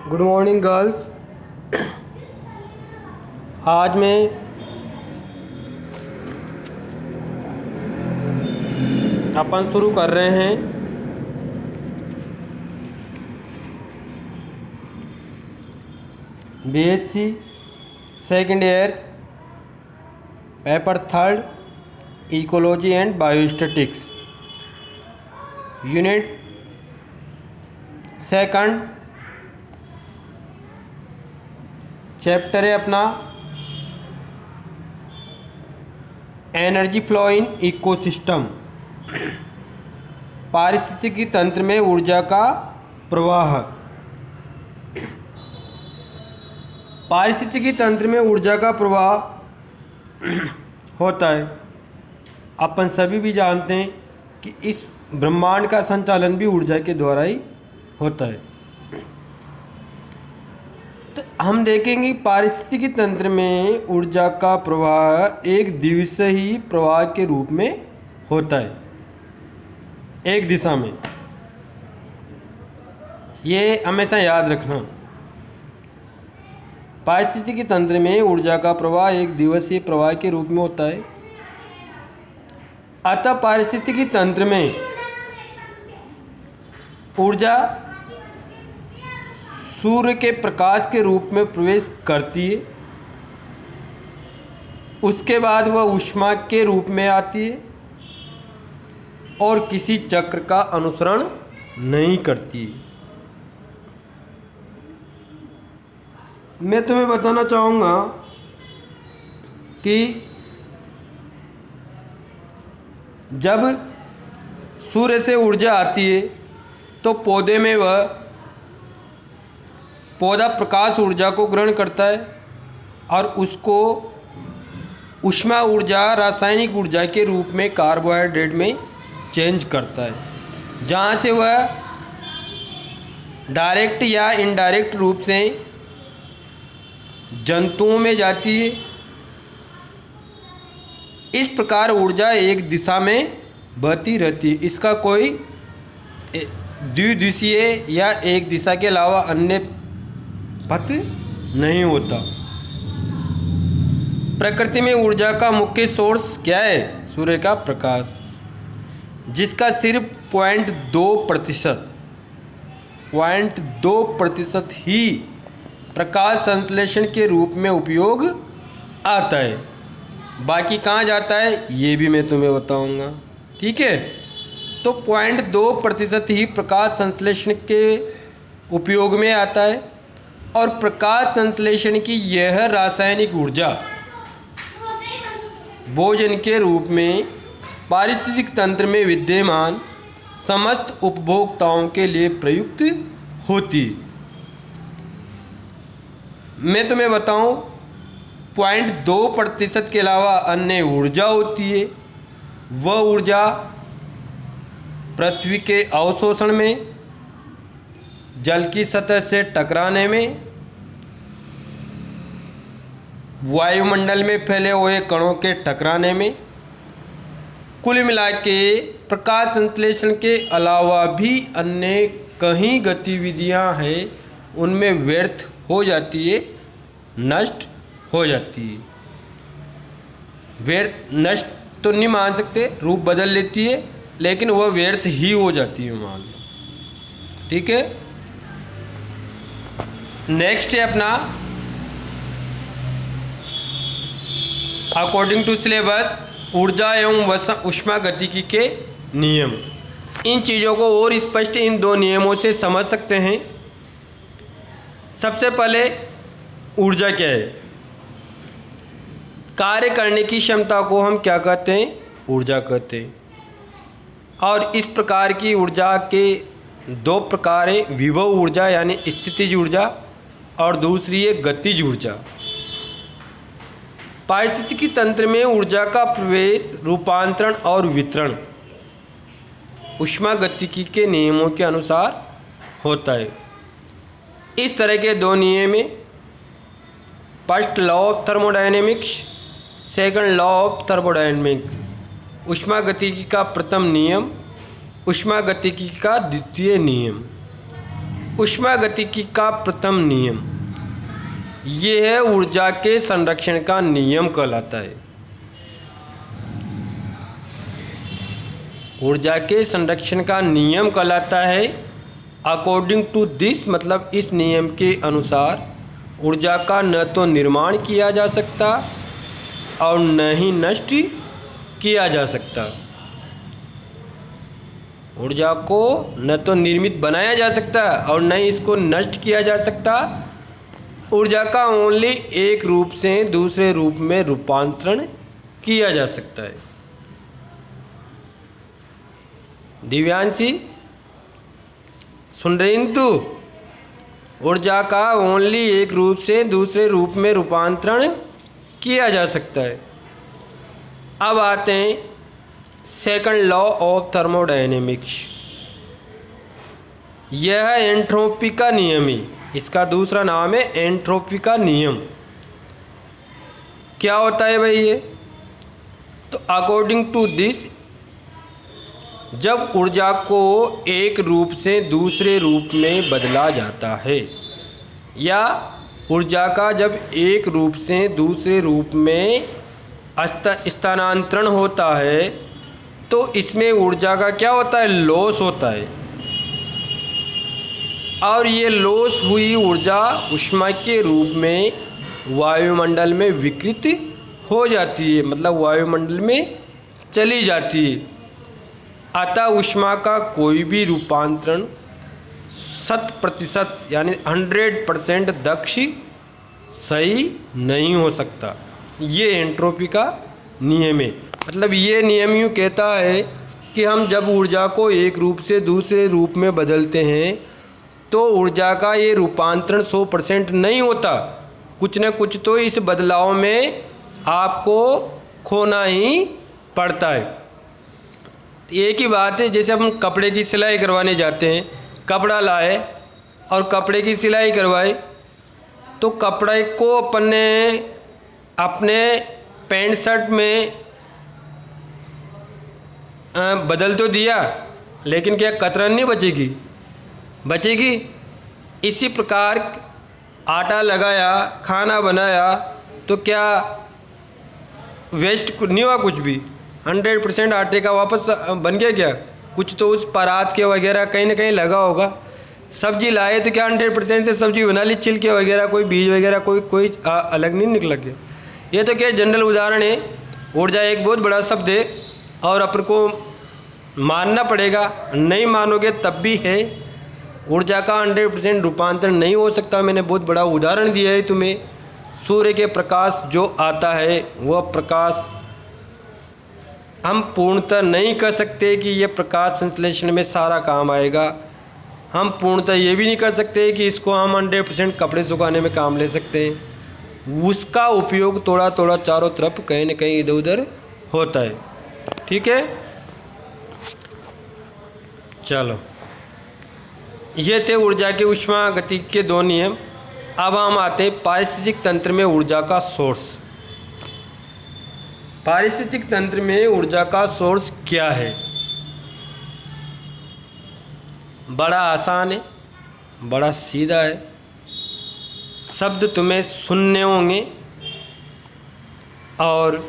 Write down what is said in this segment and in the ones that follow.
Good morning girls. आज मैं अपन शुरू कर रहे हैं BSc second year paper third ecology and biostatics unit second chapter है अपना एनर्जी फ्लो इन इकोसिस्टम। पारिस्थितिकी तंत्र में ऊर्जा का प्रवाह। पारिस्थितिकी तंत्र में ऊर्जा का प्रवाह होता है। अपन सभी भी जानते हैं कि इस ब्रह्मांड का संचालन भी ऊर्जा के द्वारा ही होता है। तो हम देखेंगे पारिस्थितिकी तंत्र में ऊर्जा का प्रवाह एक दिवसीय प्रवाह के रूप में होता है, एक दिशा में। ये हमेशा याद रखना। पारिस्थितिकी तंत्र में ऊर्जा का प्रवाह एक दिवसीय प्रवाह के रूप में होता है। अतः पारिस्थितिकी तंत्र में ऊर्जा सूर्य के प्रकाश के रूप में प्रवेश करती है, उसके बाद वह ऊष्मा के रूप में आती है और किसी चक्र का अनुसरण नहीं करती। मैं तुम्हें बताना चाहूँगा कि जब सूर्य से ऊर्जा आती है तो पौधे में पौधा प्रकाश ऊर्जा को ग्रहण करता है और उसको ऊष्मा ऊर्जा रासायनिक ऊर्जा के रूप में कार्बोहाइड्रेट में चेंज करता है, जहाँ से वह डायरेक्ट या इनडायरेक्ट रूप से जंतुओं में जाती है। इस प्रकार ऊर्जा एक दिशा में बहती रहती है। इसका कोई द्विदिशीय या एक दिशा के अलावा अन्य पथ नहीं होता। प्रकृति में ऊर्जा का मुख्य सोर्स क्या है? सूर्य का प्रकाश, जिसका सिर्फ 0.2% ही प्रकाश संश्लेषण के रूप में उपयोग आता है। बाकी कहाँ जाता है ये भी मैं तुम्हें बताऊंगा, ठीक है। तो 0.2% ही प्रकाश संश्लेषण के उपयोग में आता है और प्रकाश संश्लेषण की यह रासायनिक ऊर्जा भोजन के रूप में पारिस्थितिक तंत्र में विद्यमान समस्त उपभोक्ताओं के लिए प्रयुक्त होती। मैं तुम्हें बताऊं 0.2% के अलावा अन्य ऊर्जा होती है। वह ऊर्जा पृथ्वी के अवशोषण में, जल की सतह से टकराने में, वायुमंडल में फैले हुए कणों के टकराने में, कुल मिला के प्रकाश संश्लेषण के अलावा भी अन्य कई गतिविधियां हैं, उनमें व्यर्थ हो जाती है, नष्ट हो जाती है। व्यर्थ नष्ट तो नहीं मान सकते, रूप बदल लेती है, लेकिन वह व्यर्थ ही हो जाती है, मान लो, ठीक है। नेक्स्ट है अपना अकॉर्डिंग टू सिलेबस ऊर्जा एवं ऊष्मागतिकी के नियम। इन चीज़ों को और स्पष्ट इन दो नियमों से समझ सकते हैं। सबसे पहले ऊर्जा क्या है? कार्य करने की क्षमता को हम क्या कहते हैं? ऊर्जा कहते हैं। और इस प्रकार की ऊर्जा के दो प्रकार हैं, विभव ऊर्जा यानी स्थितिज ऊर्जा और दूसरी है गतिज ऊर्जा। पारिस्थितिकी तंत्र में ऊर्जा का प्रवेश, रूपांतरण और वितरण ऊष्मागतिकी के नियमों के अनुसार होता है। इस तरह के दो नियम हैं, first law of thermodynamics, second law of thermodynamics. ऊष्मागतिकी का प्रथम नियम, ऊष्मागतिकी का द्वितीय नियम। ऊष्मागतिकी का प्रथम नियम, ये है ऊर्जा के संरक्षण का नियम कहलाता है। ऊर्जा के संरक्षण का नियम कहलाता है। अकॉर्डिंग टू दिस, मतलब इस नियम के अनुसार ऊर्जा का न तो निर्माण किया जा सकता और न ही नष्ट किया जा सकता। ऊर्जा को न तो निर्मित बनाया जा सकता और न ही इसको नष्ट किया जा सकता। ऊर्जा का ओनली एक रूप से दूसरे रूप में रूपांतरण किया जा सकता है। दिव्यांशी सुन रही तू? ऊर्जा का ओनली एक रूप से दूसरे रूप में रूपांतरण किया जा सकता है। अब आते हैं सेकंड लॉ ऑफ थर्मोडायनेमिक्स। यह है एंट्रोपी का नियम ही, इसका दूसरा नाम है एंट्रोपी का नियम। क्या होता है भाई ये? तो अकॉर्डिंग टू दिस, जब ऊर्जा को एक रूप से दूसरे रूप में बदला जाता है या ऊर्जा का जब एक रूप से दूसरे रूप में स्थानांतरण होता है तो इसमें ऊर्जा का क्या होता है? लॉस होता है। और ये लॉस हुई ऊर्जा ऊष्मा के रूप में वायुमंडल में विकृत हो जाती है, मतलब वायुमंडल में चली जाती है। अतः ऊष्मा का कोई भी रूपांतरण 100% यानी 100% दक्ष सही नहीं हो सकता। ये एंट्रोपी का नियम है। मतलब ये नियम यूँ कहता है कि हम जब ऊर्जा को एक रूप से दूसरे रूप में बदलते हैं तो ऊर्जा का ये रूपांतरण 100% नहीं होता। कुछ न कुछ तो इस बदलाव में आपको खोना ही पड़ता है। एक ही बात है, जैसे हम कपड़े की सिलाई करवाने जाते हैं, कपड़ा लाए और कपड़े की सिलाई करवाए तो कपड़े को अपने पैंट शर्ट में बदल तो दिया, लेकिन क्या कतरन नहीं बचेगी? बचेगी। इसी प्रकार आटा लगाया, खाना बनाया तो क्या वेस्ट नहीं हुआ? कुछ भी 100% आटे का वापस बन गया क्या? कुछ तो उस परात के वगैरह कहीं ना कहीं लगा होगा। सब्जी लाए तो क्या 100% से सब्जी बना ली, छिलके वगैरह कोई बीज वगैरह कोई अलग नहीं निकला गया। ये तो क्या जनरल उदाहरण है। ऊर्जा एक बहुत बड़ा शब्द है और अपन को मानना पड़ेगा, नहीं मानोगे तब भी है। ऊर्जा का 100% रूपांतरण नहीं हो सकता। मैंने बहुत बड़ा उदाहरण दिया है तुम्हें। सूर्य के प्रकाश जो आता है वह प्रकाश हम पूर्णतः नहीं कर सकते कि यह प्रकाश संश्लेषण में सारा काम आएगा। हम पूर्णतः ये भी नहीं कर सकते कि इसको हम 100% कपड़े सुखाने में काम ले सकते हैं। उसका उपयोग थोड़ा थोड़ा चारों तरफ कहीं न कहीं इधर उधर होता है। ठीक है, चलो ये थे ऊर्जा के ऊष्मागतिकी के दो नियम। अब हम आते हैं पारिस्थितिक तंत्र में ऊर्जा का सोर्स। पारिस्थितिक तंत्र में ऊर्जा का सोर्स क्या है? बड़ा आसान है, बड़ा सीधा है। शब्द तुम्हें सुनने होंगे और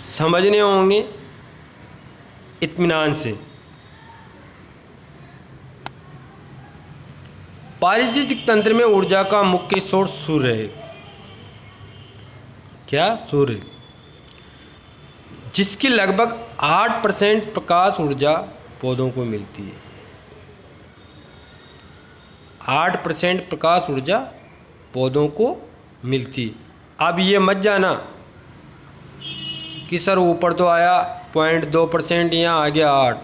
समझने होंगे इत्मीनान से। पारिस्थितिक तंत्र में ऊर्जा का मुख्य सोर्स सूर्य है। क्या? सूर्य, जिसकी लगभग 8% प्रकाश ऊर्जा पौधों को मिलती है। 8% प्रकाश ऊर्जा पौधों को मिलती। अब ये मत जाना कि सर ऊपर तो आया 0.2%, यहाँ आ गया 8।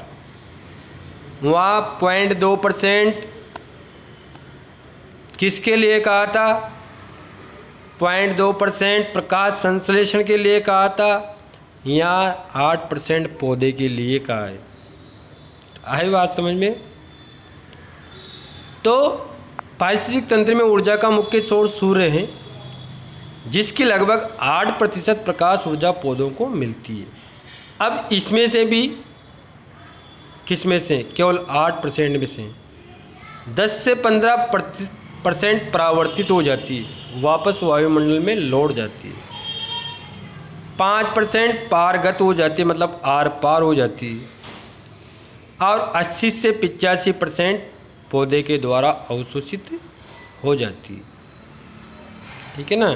वहाँ 0.2% किसके लिए कहा था? 0.2% प्रकाश संश्लेषण के लिए कहा था। यहाँ 8% पौधे के लिए कहा है। आई बात समझ में? तो पारिस्थितिक तंत्र में ऊर्जा का मुख्य सोर्स सूर्य है, जिसकी लगभग 8% प्रकाश ऊर्जा पौधों को मिलती है। अब इसमें से भी किस में से? केवल 8% में से 10 से 15% परावर्तित हो जाती है, वापस वायुमंडल में लौट जाती है। 5% पारगत हो जाती है, मतलब आर पार हो जाती है। और 80 से 85% पौधे के द्वारा अवशोषित हो जाती है। ठीक है ना।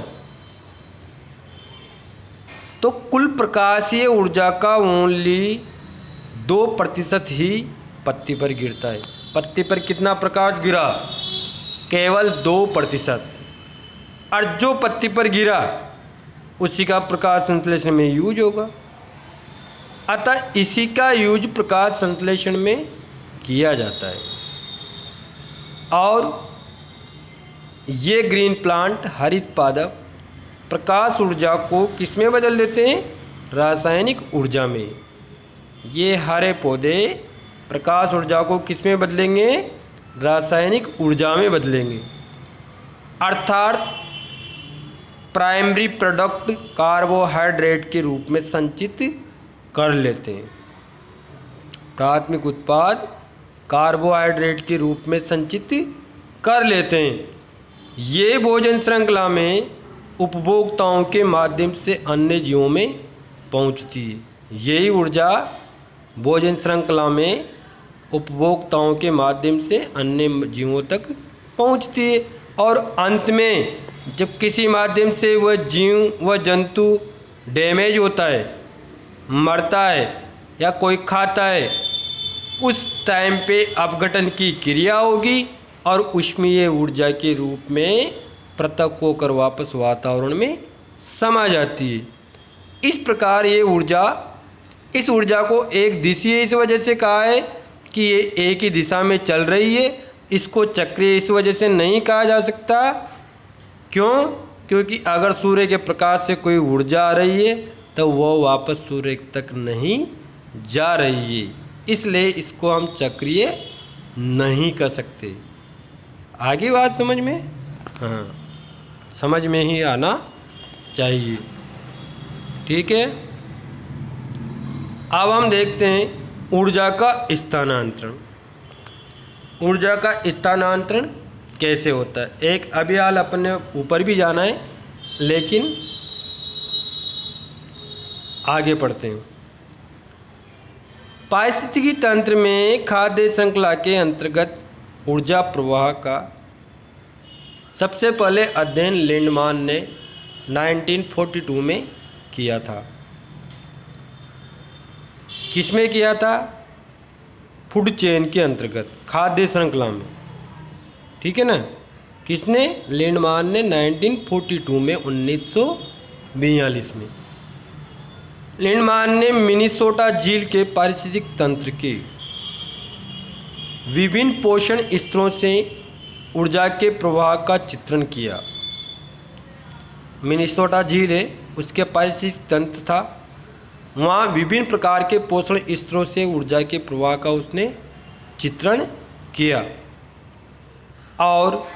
तो कुल प्रकाशीय ऊर्जा का ओनली 2% ही पत्ती पर गिरता है। पत्ती पर कितना प्रकाश गिरा? केवल 2%। और जो पत्ती पर गिरा उसी का प्रकाश संश्लेषण में यूज होगा। अतः इसी का यूज प्रकाश संश्लेषण में किया जाता है। और ये ग्रीन प्लांट हरित पादप प्रकाश ऊर्जा को किस में बदल देते हैं? रासायनिक ऊर्जा में। ये हरे पौधे प्रकाश ऊर्जा को किस में बदलेंगे? रासायनिक ऊर्जा में बदलेंगे। अर्थात प्राइमरी प्रोडक्ट कार्बोहाइड्रेट के रूप में संचित कर लेते हैं। प्राथमिक उत्पाद कार्बोहाइड्रेट के रूप में संचित कर लेते हैं। ये भोजन श्रृंखला में उपभोक्ताओं के माध्यम से अन्य जीवों में पहुंचती है। यही ऊर्जा भोजन श्रृंखला में उपभोक्ताओं के माध्यम से अन्य जीवों तक पहुंचती है। और अंत में जब किसी माध्यम से वह जीव व जंतु डैमेज होता है, मरता है या कोई खाता है, उस टाइम पे अपघटन की क्रिया होगी और उसमें ये ऊर्जा के रूप में पृथक होकर वापस वातावरण में समा जाती है। इस प्रकार ये ऊर्जा, इस ऊर्जा को एक दिशीय इस वजह से कहा है कि ये एक ही दिशा में चल रही है। इसको चक्रीय इस वजह से नहीं कहा जा सकता। क्यों? क्योंकि अगर सूर्य के प्रकाश से कोई ऊर्जा आ रही है तो वह वापस सूर्य तक नहीं जा रही है, इसलिए इसको हम चक्रीय नहीं कर सकते। आगे बात समझ में? हाँ, समझ में ही आना चाहिए। ठीक है। अब हम देखते हैं ऊर्जा का स्थानांतरण। ऊर्जा का स्थानांतरण कैसे होता है? एक अभी हाल अपने ऊपर भी जाना है, लेकिन आगे पढ़ते हैं। पारिस्थितिकी तंत्र में खाद्य श्रृंखला के अंतर्गत ऊर्जा प्रवाह का सबसे पहले अध्ययन लिंडमान ने 1942 में किया था। किसमें किया था? फूड चेन के अंतर्गत, खाद्य श्रृंखला में। ठीक है ना। किसने? लिंडमान ने 1942 में, 1942 में। लिंडमान ने मिनीसोटा झील के पारिस्थितिक तंत्र के विभिन्न पोषण स्तरों से ऊर्जा के प्रवाह का चित्रण किया। मिनीसोटा झील है, उसके पारिस्थितिक तंत्र था, वहाँ विभिन्न प्रकार के पोषण स्तरों से ऊर्जा के प्रवाह का उसने चित्रण किया। और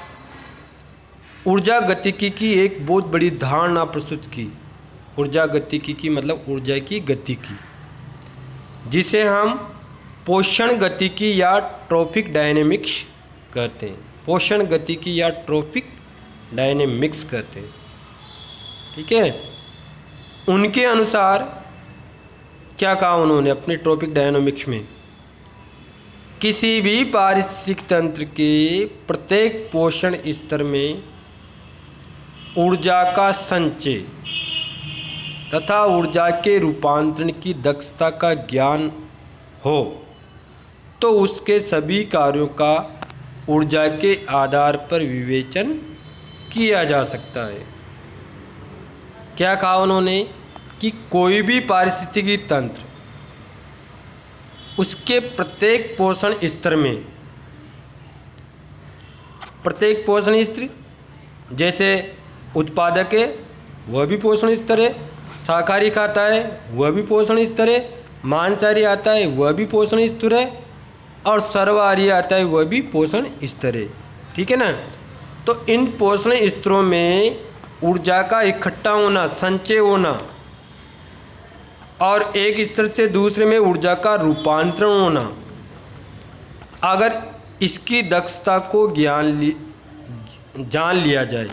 ऊर्जा गतिकी की एक बहुत बड़ी धारणा प्रस्तुत की। ऊर्जा गतिकी की मतलब ऊर्जा की गतिकी, जिसे हम पोषण गतिकी या ट्रॉपिक डायनेमिक्स कहते हैं। पोषण गतिकी या ट्रॉपिक डायनेमिक्स कहते हैं। ठीक है। उनके अनुसार क्या कहा उन्होंने अपने ट्रॉपिक डायनेमिक्स में? किसी भी पारिस्थितिक तंत्र के प्रत्येक पोषण स्तर में ऊर्जा का संचय तथा ऊर्जा के रूपांतरण की दक्षता का ज्ञान हो तो उसके सभी कार्यों का ऊर्जा के आधार पर विवेचन किया जा सकता है। क्या कहा उन्होंने? कि कोई भी पारिस्थितिकी तंत्र उसके प्रत्येक पोषण स्तर में, प्रत्येक पोषण स्तर, जैसे उत्पादक है वह भी पोषण स्तर है, शाकाहारी खाता है वह भी पोषण स्तर है, मांसाहारी आता है वह भी पोषण स्तर है, और सर्वाहारी आता है वह भी पोषण स्तर है। ठीक है ना। तो इन पोषण स्तरों में ऊर्जा का इकट्ठा होना, संचय होना, और एक स्तर से दूसरे में ऊर्जा का रूपांतरण होना, अगर इसकी दक्षता को जान लिया जाए,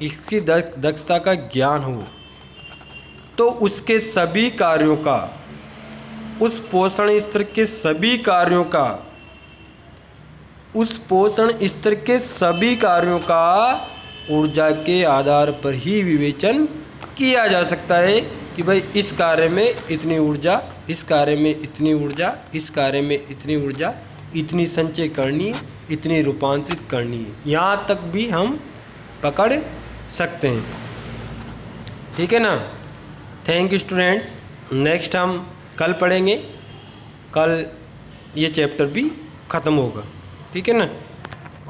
इसकी दक्षता का ज्ञान हो, तो उसके सभी कार्यों का, उस पोषण स्तर के सभी कार्यों का, उस पोषण स्तर के सभी कार्यों का ऊर्जा के आधार पर ही विवेचन किया जा सकता है कि भाई इस कार्य में इतनी ऊर्जा, इस कार्य में इतनी ऊर्जा, इस कार्य में इतनी ऊर्जा, इतनी संचय करनी है, इतनी रूपांतरित करनी है। यहाँ तक भी हम पकड़ सकते हैं। ठीक है ना। Thank you students. नेक्स्ट हम कल पढ़ेंगे, कल ये चैप्टर भी ख़त्म होगा। ठीक है ना।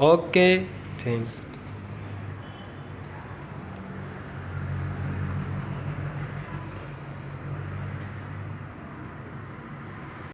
Okay, thank you.